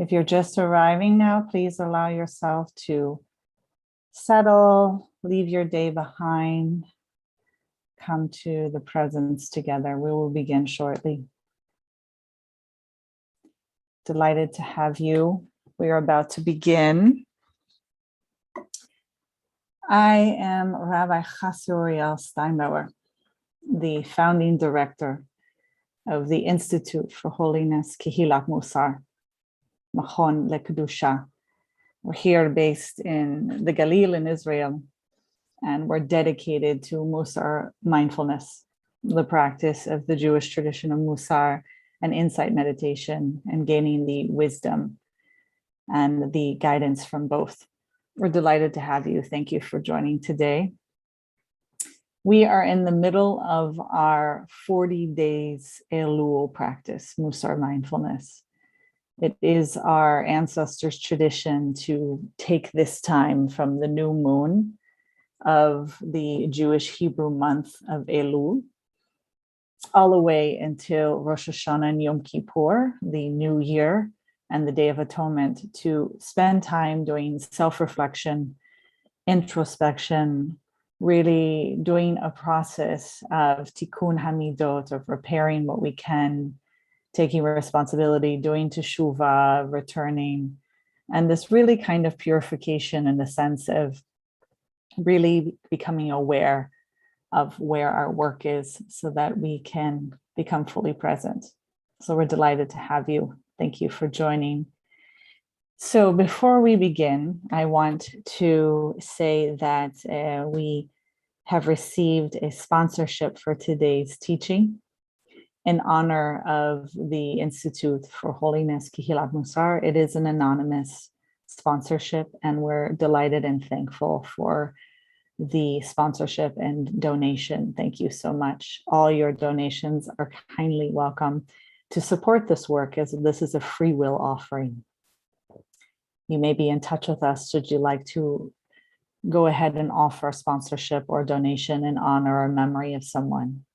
If you're just arriving now, please allow yourself to settle, leave your day behind, come to the presence together. We will begin shortly. Delighted to have you. We are about to begin. I am Rabbi Chasya Steinbauer, the founding director of the Institute for Holiness, Kehilat Mussar, Machon Lekdusha. We're here based in the Galil in Israel, and we're dedicated to Mussar Mindfulness, the practice of the Jewish tradition of Mussar and insight meditation, and gaining the wisdom and the guidance from both. We're delighted to have you. Thank you for joining today. We are in the middle of our 40 days Elul practice, Mussar Mindfulness. It is our ancestors' tradition to take this time from the new moon of the Jewish Hebrew month of Elul all the way until Rosh Hashanah and Yom Kippur, the new year and the Day of Atonement, to spend time doing self-reflection, introspection, really doing a process of tikkun hamidot, of repairing what we can, taking responsibility, doing teshuvah, returning, and this really kind of purification in the sense of really becoming aware of where our work is so that we can become fully present. So we're delighted to have you. Thank you for joining. So before we begin, I want to say that we have received a sponsorship for today's teaching in honor of the Institute for Holiness, Kehilat Mussar. It is an anonymous sponsorship, and we're delighted and thankful for the sponsorship and donation. Thank you so much. All your donations are kindly welcome to support this work, as this is a free will offering. You may be in touch with us should you like to go ahead and offer a sponsorship or donation in honor or memory of someone.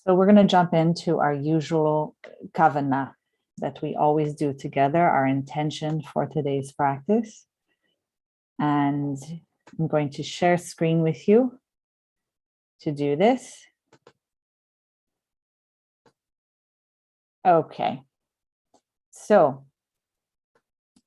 So we're going to jump into our usual kavanah that we always do together, our intention for today's practice. And I'm going to share screen with you to do this. Okay. So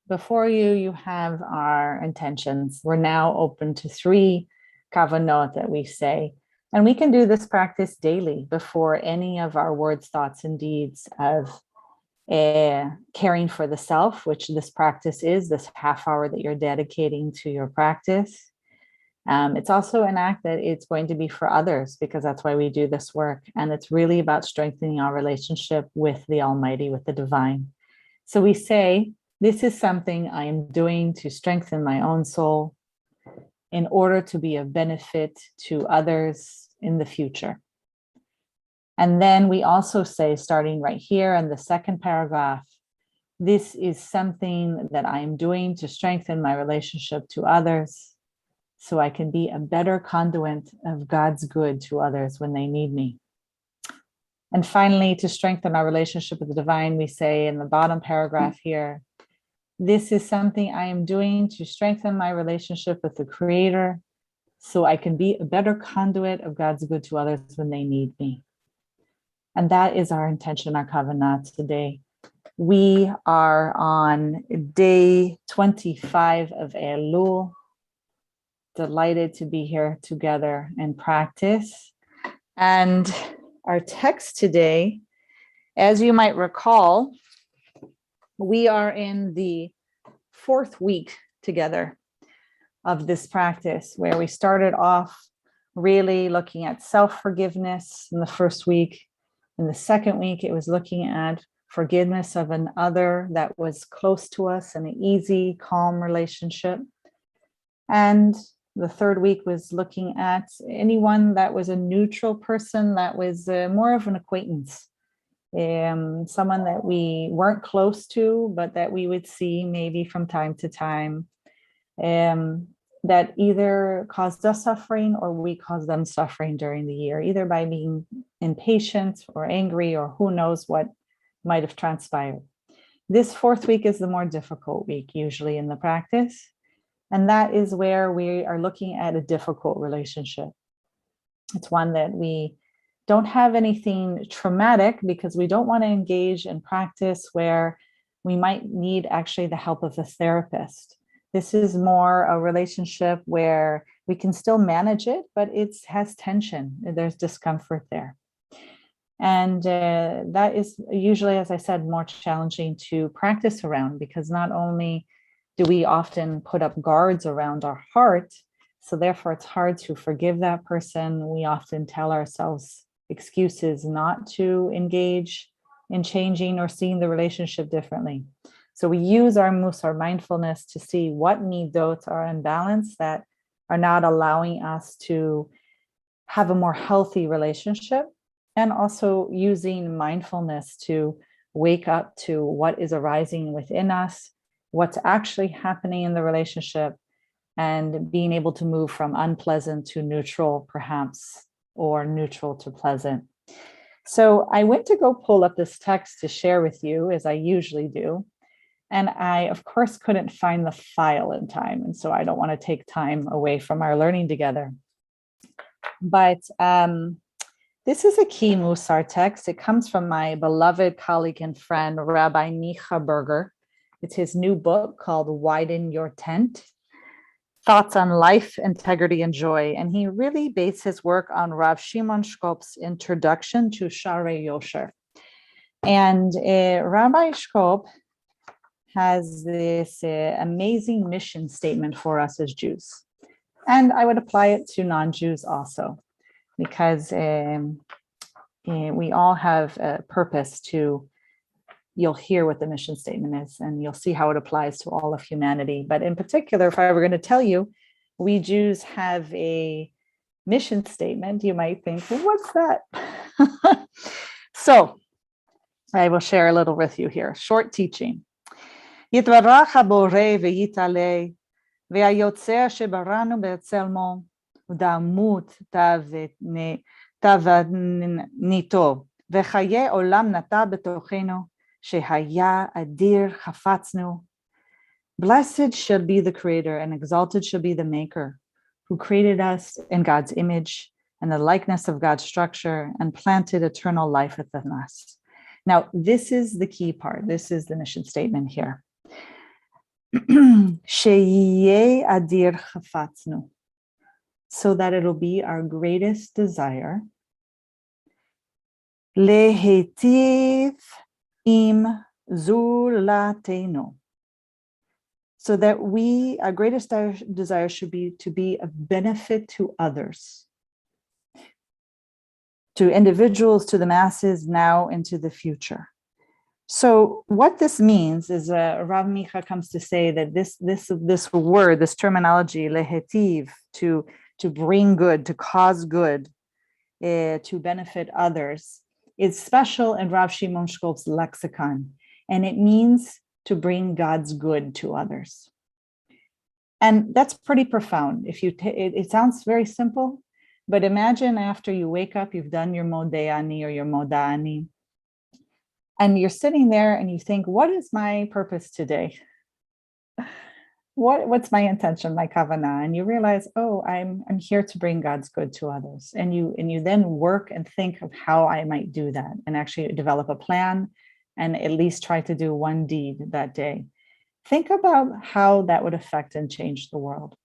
before you have our intentions. We're now open to 3 kavanot that we say. And we can do this practice daily before any of our words, thoughts, and deeds of caring for the self, which this practice is, this half hour that you're dedicating to your practice. It's also an act that it's going to be for others, because that's why we do this work. And it's really about strengthening our relationship with the Almighty, with the divine. So we say, this is something I am doing to strengthen my own soul in order to be of benefit to others in the future. And then we also say, starting right here in the second paragraph, this is something that I am doing to strengthen my relationship to others so I can be a better conduit of God's good to others when they need me. And finally, to strengthen our relationship with the divine, we say in the bottom paragraph here, this is something I am doing to strengthen my relationship with the Creator so I can be a better conduit of God's good to others when they need me. And that is our intention, our kavanah today. We are on day 25 of Elul. Delighted to be here together in practice. And our text today, as you might recall, we are in the 4th week together of this practice, where we started off really looking at self-forgiveness in the first week. In the second week, it was looking at forgiveness of an other that was close to us, an easy, calm relationship. And the third week was looking at anyone that was a neutral person, that was more of an acquaintance. Someone that we weren't close to, but that we would see maybe from time to time, that either caused us suffering or we caused them suffering during the year, either by being impatient or angry or who knows what might have transpired. This fourth week is the more difficult week, usually in the practice. And that is where we are looking at a difficult relationship. It's one that we don't have anything traumatic because we don't want to engage in practice where we might need actually the help of a therapist. This is more a relationship where we can still manage it, but it has tension. There's discomfort there. And that is usually, as I said, more challenging to practice around, because not only do we often put up guards around our heart, so therefore it's hard to forgive that person. We often tell ourselves excuses not to engage in changing or seeing the relationship differently. So we use our Mussar mindfulness to see what midot are in balance that are not allowing us to have a more healthy relationship, and also using mindfulness to wake up to what is arising within us, what's actually happening in the relationship, and being able to move from unpleasant to neutral, perhaps, or neutral to pleasant. So I went to go pull up this text to share with you, as I usually do. And I, of course, couldn't find the file in time. And so I don't want to take time away from our learning together. But this is a key Mussar text. It comes from my beloved colleague and friend, Rabbi Micha Berger. It's his new book called Widen Your Tent, Thoughts on Life, Integrity, and Joy. And he really based his work on Rav Shimon Shkop's introduction to Sharei Yosher. And Rabbi Shkop has this amazing mission statement for us as Jews. And I would apply it to non-Jews also, because we all have a purpose to, you'll hear what the mission statement is, and you'll see how it applies to all of humanity. But in particular, if I were going to tell you, we Jews have a mission statement, you might think, well, what's that? So I will share a little with you here. Short teaching. יתברך הבורא ויתעלה, והיוצר שבראנו בצלמו, ודמות תבניתו, וחיי עולם נטע בתוכנו, שהיה אדיר חפצנו. Blessed should be the creator, and exalted should be the maker, who created us in God's image and the likeness of God's structure, and planted eternal life within us. Now, this is the key part. This is the mission statement here. שיהיה אדיר חפצנו, so that it'll be our greatest desire, להיטיב עם זולתנו, so that our greatest desire should be to be of benefit to others, to individuals, to the masses, now and to the future. So what this means is Rav Micha comes to say that this word, this terminology, lehetiv, to bring good, to cause good, to benefit others, is special in Rav Shimon Shkop's lexicon, and it means to bring God's good to others. And that's pretty profound. It sounds very simple, but imagine after you wake up, you've done your Modeh or your Moda'ani, and you're sitting there and you think, what is my purpose today? What's my intention, my kavanah? And you realize, oh, I'm here to bring God's good to others. And you then work and think of how I might do that, and actually develop a plan and at least try to do one deed that day. Think about how that would affect and change the world.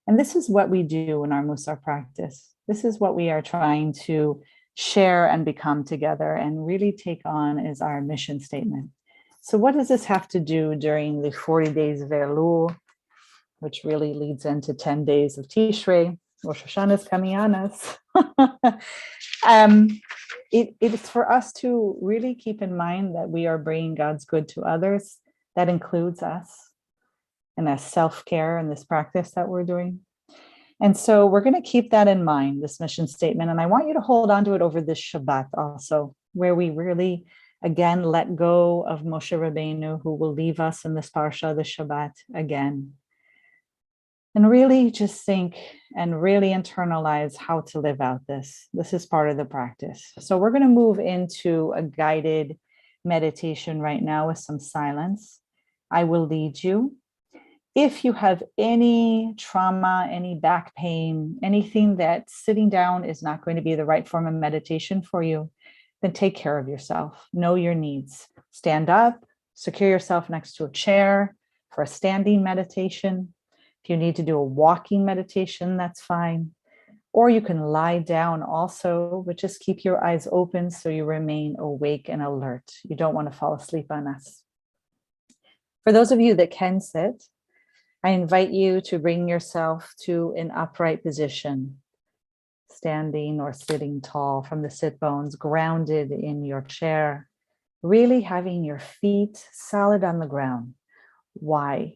And this is what we do in our Mussar practice. This is what we are trying to share and become together and really take on as our mission statement. So what does this have to do during the 40 days of Elul, which really leads into 10 days of Tishrei? Rosh Hashanah is coming on us. It is for us to really keep in mind that we are bringing God's good to others. That includes us, and as self-care in this practice that we're doing. And so we're going to keep that in mind, this mission statement. And I want you to hold on to it over this Shabbat also, where we really, again, let go of Moshe Rabbeinu, who will leave us in this parsha, the Shabbat, again. And really just think and really internalize how to live out this. This is part of the practice. So we're going to move into a guided meditation right now with some silence. I will lead you. If you have any trauma, any back pain, anything that sitting down is not going to be the right form of meditation for you, then take care of yourself. Know your needs. Stand up, secure yourself next to a chair for a standing meditation. If you need to do a walking meditation, that's fine. Or you can lie down also, but just keep your eyes open so you remain awake and alert. You don't want to fall asleep on us. For those of you that can sit, I invite you to bring yourself to an upright position, standing or sitting tall from the sit bones, grounded in your chair, really having your feet solid on the ground. Why?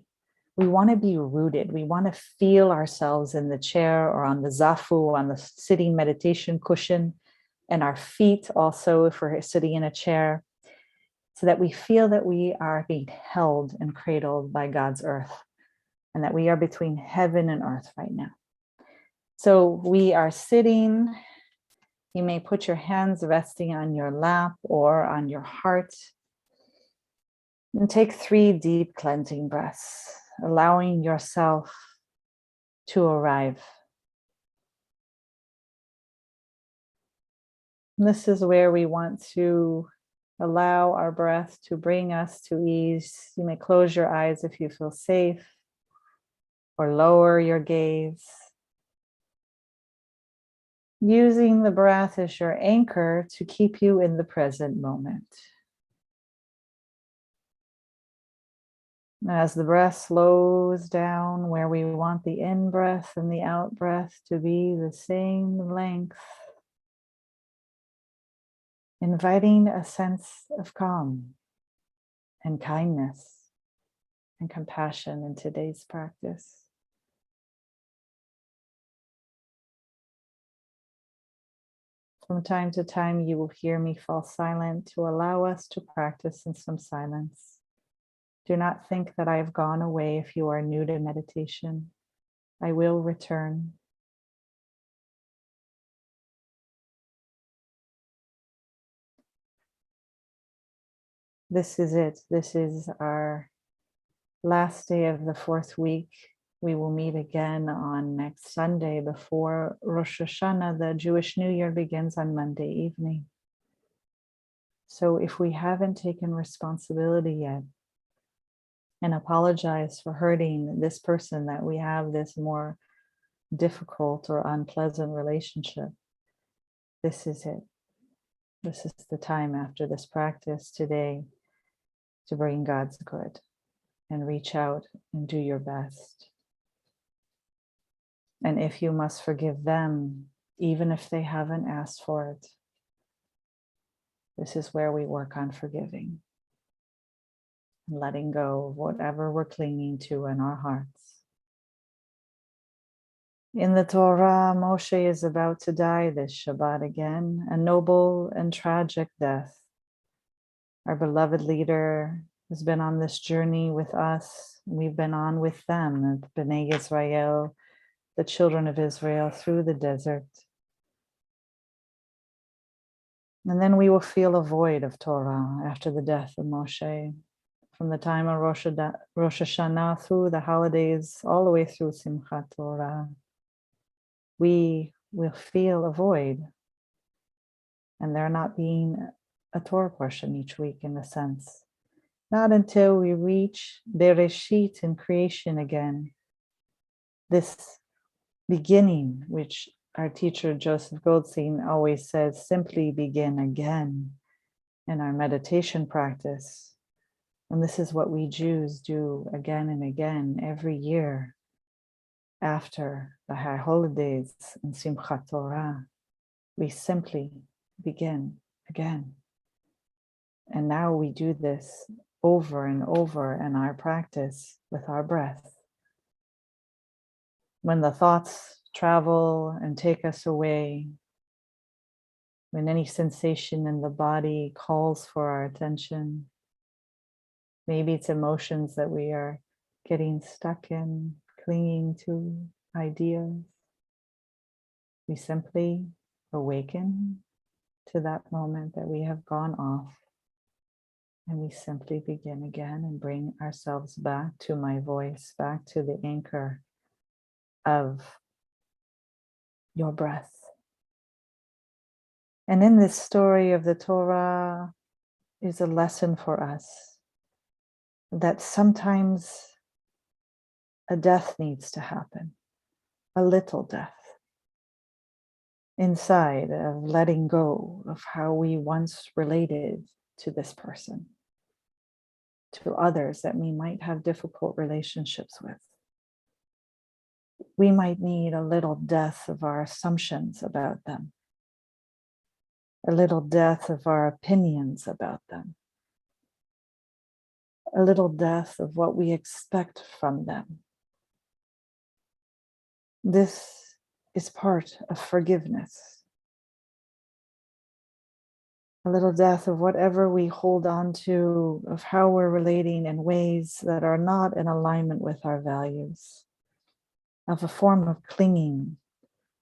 We want to be rooted. We want to feel ourselves in the chair or on the zafu, on the sitting meditation cushion, and our feet also if we're sitting in a chair, so that we feel that we are being held and cradled by God's earth, and that we are between heaven and earth right now. So we are sitting. You may put your hands resting on your lap or on your heart. And take 3 deep cleansing breaths, allowing yourself to arrive. And this is where we want to allow our breath to bring us to ease. You may close your eyes if you feel safe, or lower your gaze. Using the breath as your anchor to keep you in the present moment. As the breath slows down, where we want the in-breath and the out-breath to be the same length, inviting a sense of calm and kindness and compassion in today's practice. From time to time, you will hear me fall silent to allow us to practice in some silence. Do not think that I have gone away if you are new to meditation. I will return. This is it. This is our last day of the 4th week. We will meet again on next Sunday before Rosh Hashanah. The Jewish New Year begins on Monday evening. So if we haven't taken responsibility yet and apologize for hurting this person that we have this more difficult or unpleasant relationship, this is it. This is the time after this practice today to bring God's good and reach out and do your best. And if you must forgive them, even if they haven't asked for it, this is where we work on forgiving and letting go of whatever we're clinging to in our hearts. In the Torah, Moshe is about to die this Shabbat again, a noble and tragic death. Our beloved leader has been on this journey with us. We've been on with them, Bnei Israel, the children of Israel, through the desert. And then we will feel a void of Torah after the death of Moshe. From the time of Rosh Hashanah through the holidays, all the way through Simchat Torah, we will feel a void. And there not being a Torah portion each week in a sense. Not until we reach Bereshit in creation again. This beginning, which our teacher Joseph Goldstein always says, simply begin again in our meditation practice. And this is what we Jews do again and again every year after the high holidays and Simchat Torah. We simply begin again. And now we do this over and over in our practice with our breath. When the thoughts travel and take us away, when any sensation in the body calls for our attention, maybe it's emotions that we are getting stuck in, clinging to ideas, we simply awaken to that moment that we have gone off And we simply begin again and bring ourselves back to my voice, back to the anchor of your breath. And in this story of the Torah is a lesson for us that sometimes a death needs to happen, a little death, inside of letting go of how we once related to this person, to others that we might have difficult relationships with. We might need a little death of our assumptions about them, a little death of our opinions about them, a little death of what we expect from them. This is part of forgiveness. A little death of whatever we hold on to, of how we're relating in ways that are not in alignment with our values, of a form of clinging,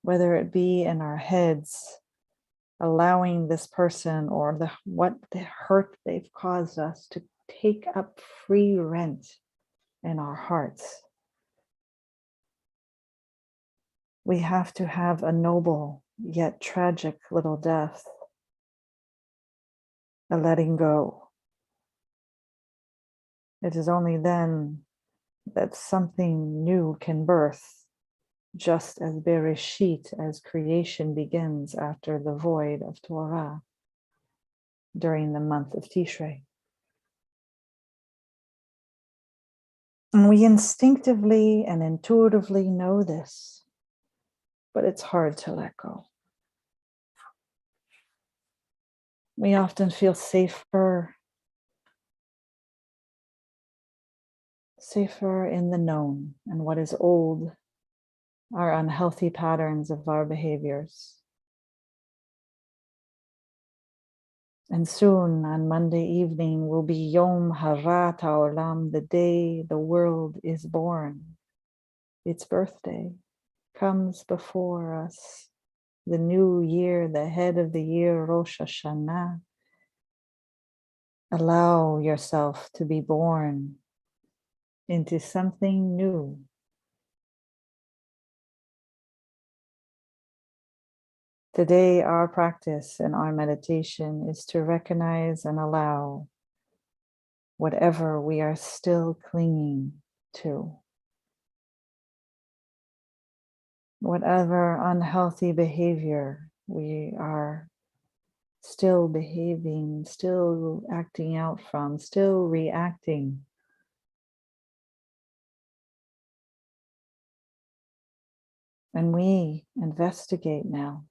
whether it be in our heads, allowing this person or what the hurt they've caused us to take up free rent in our hearts. We have to have a noble yet tragic little death, a letting go. It is only then that something new can birth, just as Bereshit, as creation begins after the void of Torah during the month of Tishrei. And we instinctively and intuitively know this, but it's hard to let go. We often feel safer in the known and what is old, our unhealthy patterns of our behaviors. And soon on Monday evening will be Yom Harat HaOlam, the day the world is born. Its birthday comes before us. The new year, the head of the year, Rosh Hashanah. Allow yourself to be born into something new. Today, our practice and our meditation is to recognize and allow whatever we are still clinging to, whatever unhealthy behavior we are still behaving, still acting out from, still reacting. And we investigate now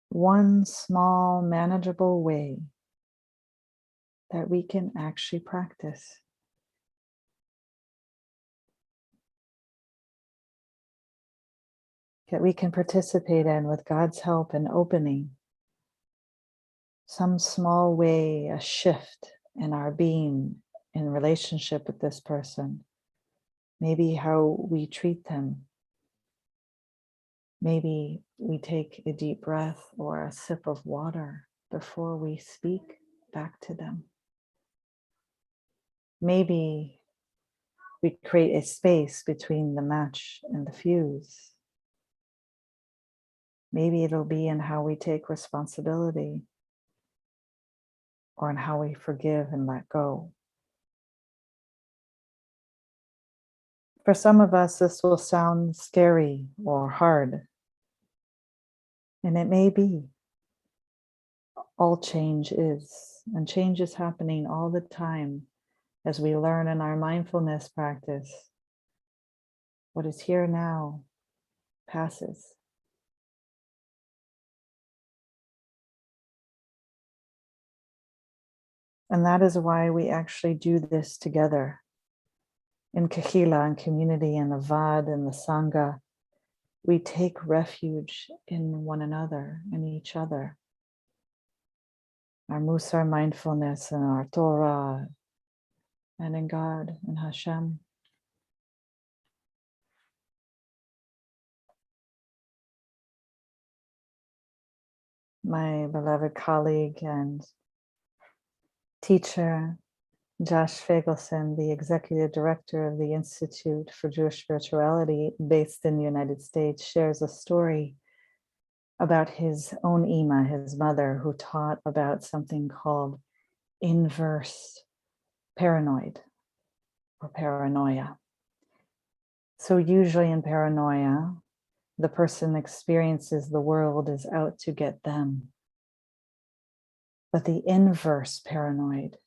one small, manageable way that we can actually practice. That we can participate in with God's help in opening some small way, a shift in our being in relationship with this person. Maybe how we treat them. Maybe we take a deep breath or a sip of water before we speak back to them. Maybe we create a space between the match and the fuse. Maybe it'll be in how we take responsibility or in how we forgive and let go. For some of us, this will sound scary or hard. And it may be. All change is. And change is happening all the time as we learn in our mindfulness practice. What is here now passes. And that is why we actually do this together. In Kehilat, in community, in the Vad, in the Sangha, we take refuge in one another, in each other. Our Mussar Mindfulness and our Torah, and in God, in Hashem. My beloved colleague and teacher Josh Fagelson, the executive director of the Institute for Jewish Spirituality based in the United States, shares a story about his own Ima, his mother, who taught about something called inverse paranoid or paranoia. So usually in paranoia, the person experiences the world is out to get them. But the inverse paranoid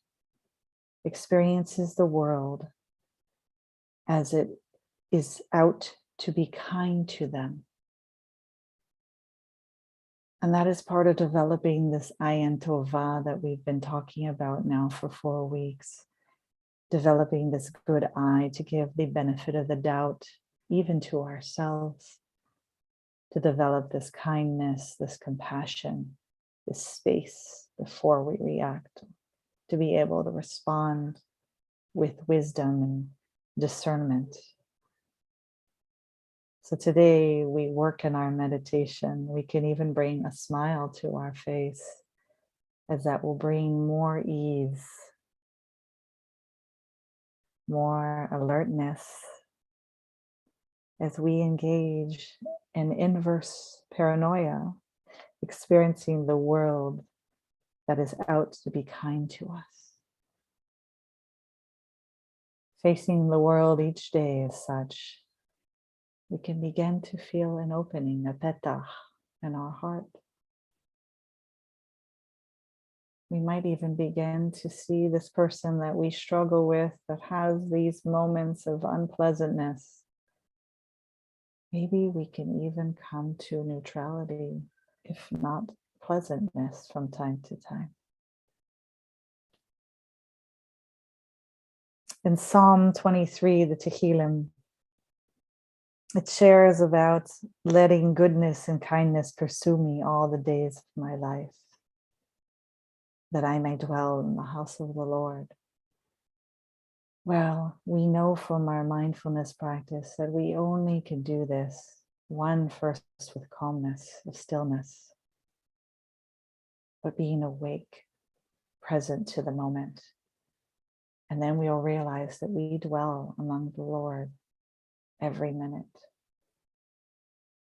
experiences the world as it is out to be kind to them. And that is part of developing this ayin tovah that we've been talking about now for 4 weeks. Developing this good eye to give the benefit of the doubt, even to ourselves. To develop this kindness, this compassion, this space before we react. To be able to respond with wisdom and discernment. So today we work in our meditation. We can even bring a smile to our face, as that will bring more ease, more alertness, as we engage in inverse paranoia, experiencing the world that is out to be kind to us. Facing the world each day as such, we can begin to feel an opening, a petach, in our heart. We might even begin to see this person that we struggle with, that has these moments of unpleasantness. Maybe we can even come to neutrality, if not pleasantness, from time to time. In Psalm 23, the Tehillim, it shares about letting goodness and kindness pursue me all the days of my life, that I may dwell in the house of the Lord. Well, we know from our mindfulness practice that we only can do this, one, first with calmness, with stillness, but being awake, present to the moment. And then we'll realize that we dwell among the Lord every minute.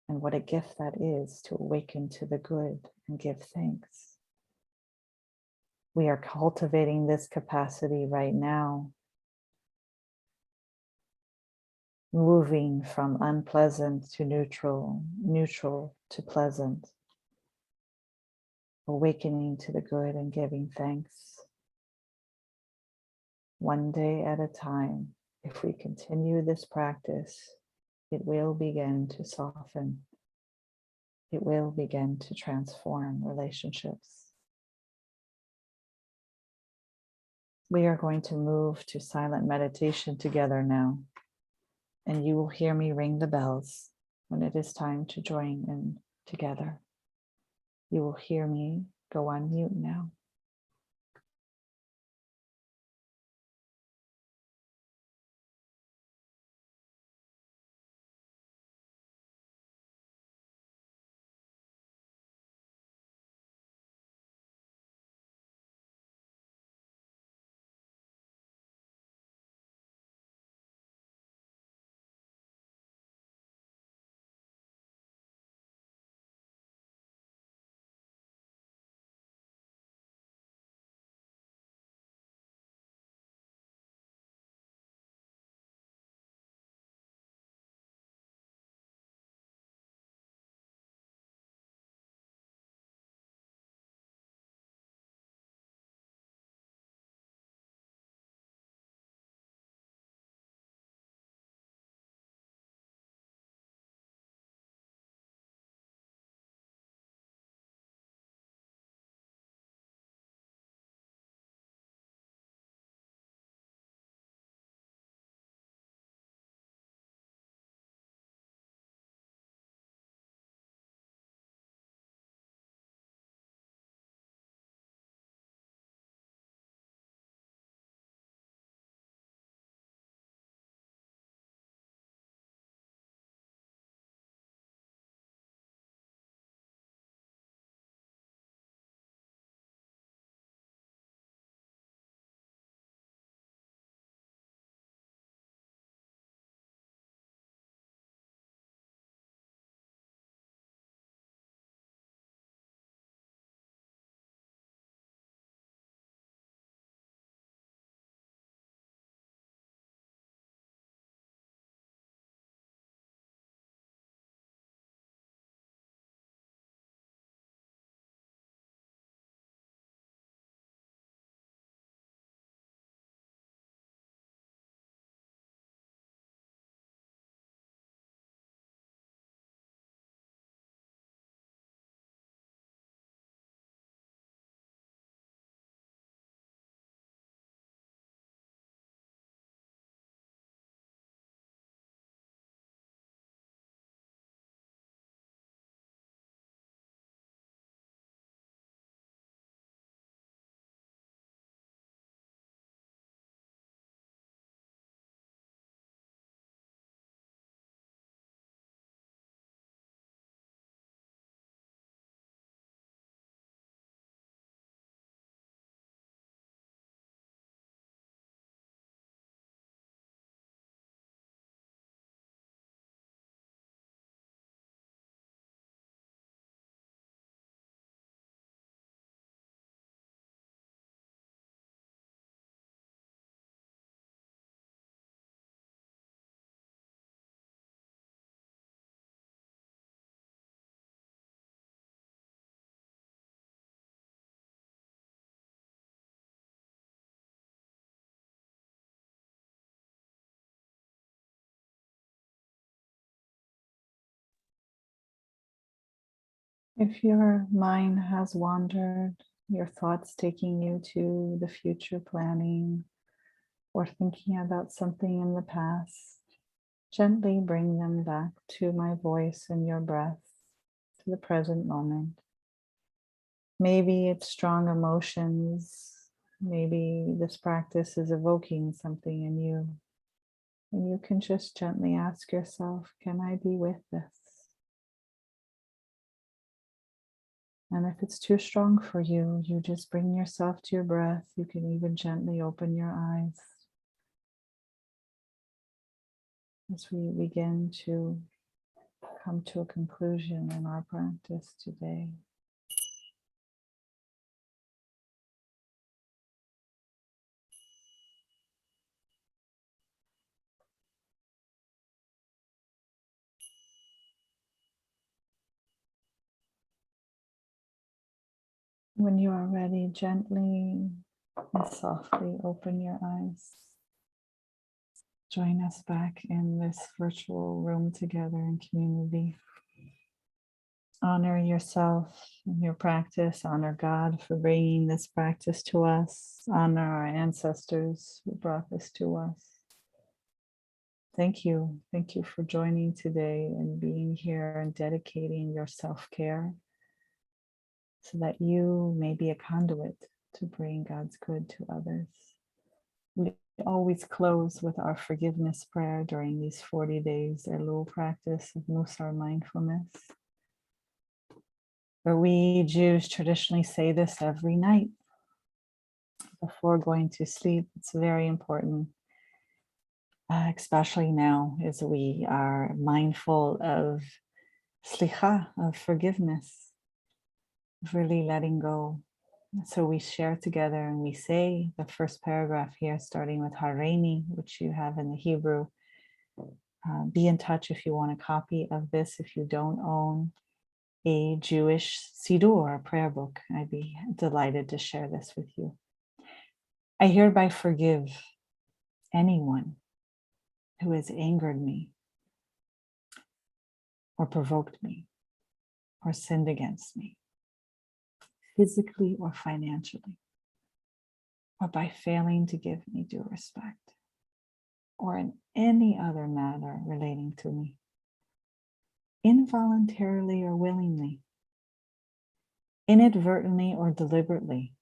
And what a gift that is to awaken to the good and give thanks. We are cultivating this capacity right now, moving from unpleasant to neutral, neutral to pleasant, awakening to the good and giving thanks. One day at a time, if we continue this practice, it will begin to soften. It will begin to transform relationships. We are going to move to silent meditation together now, and you will hear me ring the bells when it is time to join in together. You will hear me go on mute now. If your mind has wandered, your thoughts taking you to the future planning or thinking about something in the past, gently bring them back to my voice and your breath, to the present moment. Maybe it's strong emotions. Maybe this practice is evoking something in you. And you can just gently ask yourself, can I be with this? And if it's too strong for you, you just bring yourself to your breath. You can even gently open your eyes as we begin to come to a conclusion in our practice today. When you are ready, gently and softly open your eyes. Join us back in this virtual room together in community. Honor yourself and your practice. Honor God for bringing this practice to us. Honor our ancestors who brought this to us. Thank you. Thank you for joining today and being here and dedicating your self-care so that you may be a conduit to bring God's good to others. We always close with our forgiveness prayer during these 40 days Elul practice of Mussar Mindfulness, where we Jews traditionally say this every night before going to sleep. It's very important, especially now as we are mindful of slicha, of forgiveness, of really letting go. So we share together and we say the first paragraph here, starting with Hareini, which you have in the Hebrew. Be in touch if you want a copy of this. If you don't own a Jewish Siddur, a prayer book, I'd be delighted to share this with you. I hereby forgive anyone who has angered me or provoked me or sinned against me, physically or financially, or by failing to give me due respect, or in any other matter relating to me, involuntarily or willingly, inadvertently or deliberately,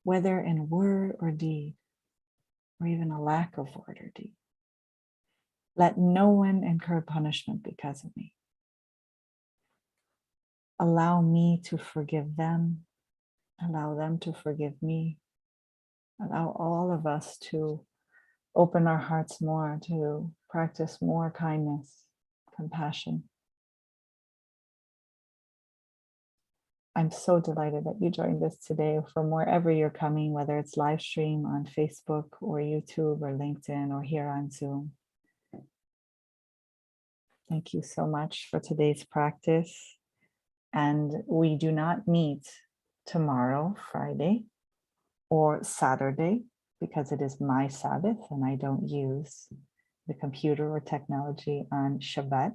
whether in word or deed, or even a lack of word or deed. Let no one incur punishment because of me. Allow me to forgive them. Allow them to forgive me. Allow all of us to open our hearts more, to practice more kindness, compassion. I'm so delighted that you joined us today from wherever you're coming, whether it's live stream on Facebook or YouTube or LinkedIn or here on Zoom. Thank you so much for today's practice. And we do not meet tomorrow, Friday, or Saturday, because it is my Sabbath and I don't use the computer or technology on Shabbat.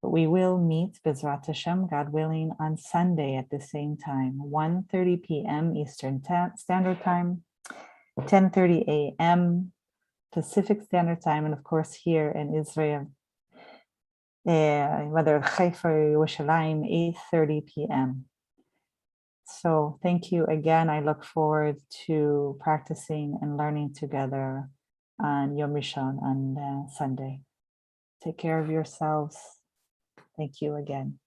But we will meet, Bezrat Hashem, God willing, on Sunday at the same time, 1:30 p.m. Eastern Standard Time, 10:30 a.m. Pacific Standard Time, and of course here in Israel, whether Haifa or Yerushalayim, 8:30 p.m. So thank you again. I look forward to practicing and learning together on Yom Rishon on Sunday. Take care of yourselves. Thank you again.